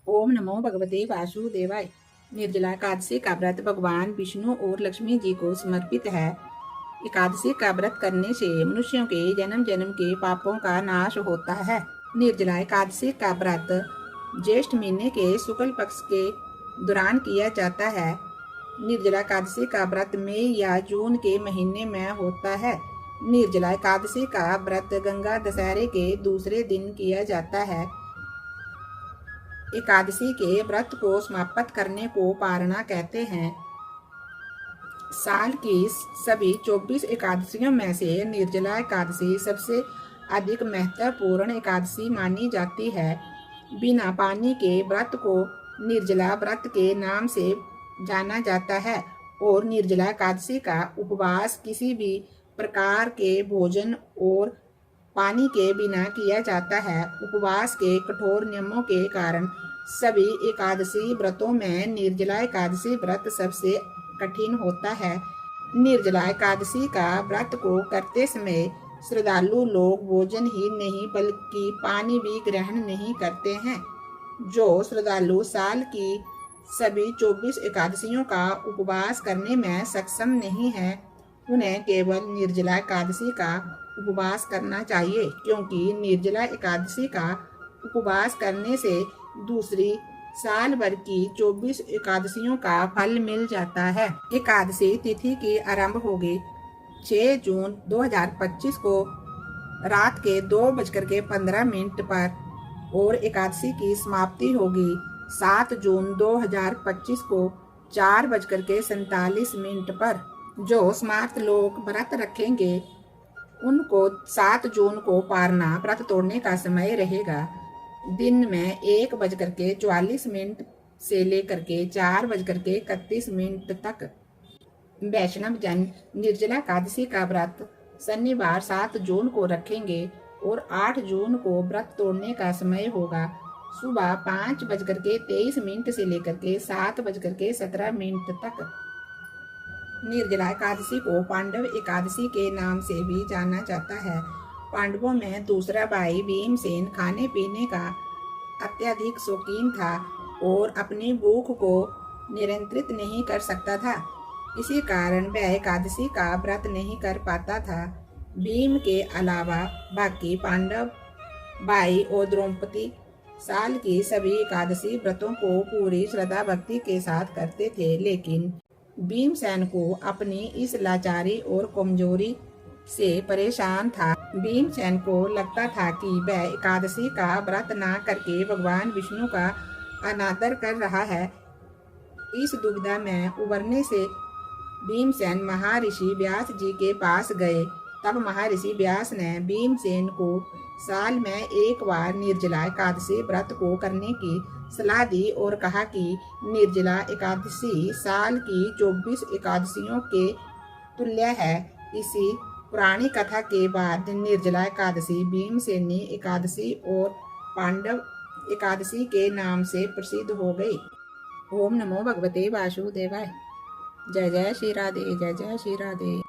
ओम नमो भगवते वासुदेवाय। निर्जला एकादशी का व्रत भगवान विष्णु और लक्ष्मी जी को समर्पित है। एकादशी का व्रत करने से मनुष्यों के जन्म जन्म के पापों का नाश होता है। निर्जला एकादशी का व्रत ज्येष्ठ महीने के शुक्ल पक्ष के दौरान किया जाता है। निर्जला एकादशी का व्रत मई या जून के महीने में होता है। निर्जला एकादशी का व्रत गंगा दशहरे के दूसरे दिन किया जाता है। एकादशी के व्रत को समाप्त करने को पारणा कहते हैं। साल की सभी 24 एकादशियों में से निर्जला एकादशी सबसे अधिक महत्वपूर्ण एकादशी मानी जाती है। बिना पानी के व्रत को निर्जला व्रत के नाम से जाना जाता है और निर्जला एकादशी का उपवास किसी भी प्रकार के भोजन और पानी के बिना किया जाता है। उपवास के कठोर नियमों के कारण सभी एकादशी व्रतों में निर्जला एकादशी व्रत सबसे कठिन होता है। निर्जला एकादशी का व्रत को करते समय श्रद्धालु लोग भोजन ही नहीं बल्कि पानी भी ग्रहण नहीं करते हैं। जो श्रद्धालु साल की सभी 24 एकादशियों का उपवास करने में सक्षम नहीं है, उन्हें केवल निर्जला एकादशी का उपवास करना चाहिए, क्योंकि निर्जला एकादशी का उपवास करने से दूसरी साल भर की 24 एकादशियों का फल मिल जाता है। एकादशी तिथि की आरंभ होगी 6 जून 2025 को रात के 2:15 पर और एकादशी की समाप्ति होगी 7 जून 2025 को 4:47 पर। जो स्मार्त लोग व्रत रखेंगे उनको 7 जून को पारना व्रत तोड़ने का समय रहेगा। दिन में 1:44 से लेकर के 4:31 तक। वैष्णव जन निर्जला एकादशी का व्रत शनिवार 7 जून को रखेंगे और 8 जून को व्रत तोड़ने का समय होगा सुबह 5:23 से लेकर के 7:17 तक। निर्जला एकादशी को पांडव एकादशी के नाम से भी जाना जाता है। पांडवों में दूसरा भाई भीमसेन खाने पीने का अत्यधिक शौकीन था और अपनी भूख को नियंत्रित नहीं कर सकता था। इसी कारण वह एकादशी का व्रत नहीं कर पाता था। भीम के अलावा बाकी पांडव भाई और द्रौपदी साल की सभी एकादशी व्रतों को पूरी श्रद्धा भक्ति के साथ करते थे, लेकिन भीमसेन को अपनी इस लाचारी और कमजोरी से परेशान था। भीमसेन को लगता था कि वह एकादशी का व्रत ना करके भगवान विष्णु का अनादर कर रहा है। इस दुविधा में उबरने से भीमसेन महर्षि व्यास जी के पास गए। तब महर्षि व्यास ने भीमसेन को साल में एक बार निर्जला एकादशी व्रत को करने की सलाह दी और कहा कि निर्जला एकादशी साल की 24 एकादशियों के तुल्य है। इसी पुरानी कथा के बाद निर्जला एकादशी भीमसेनी एकादशी और पांडव एकादशी के नाम से प्रसिद्ध हो गई। ओम नमो भगवते वासुदेवाय। जय जय श्री राधे, जय जय श्री राधे।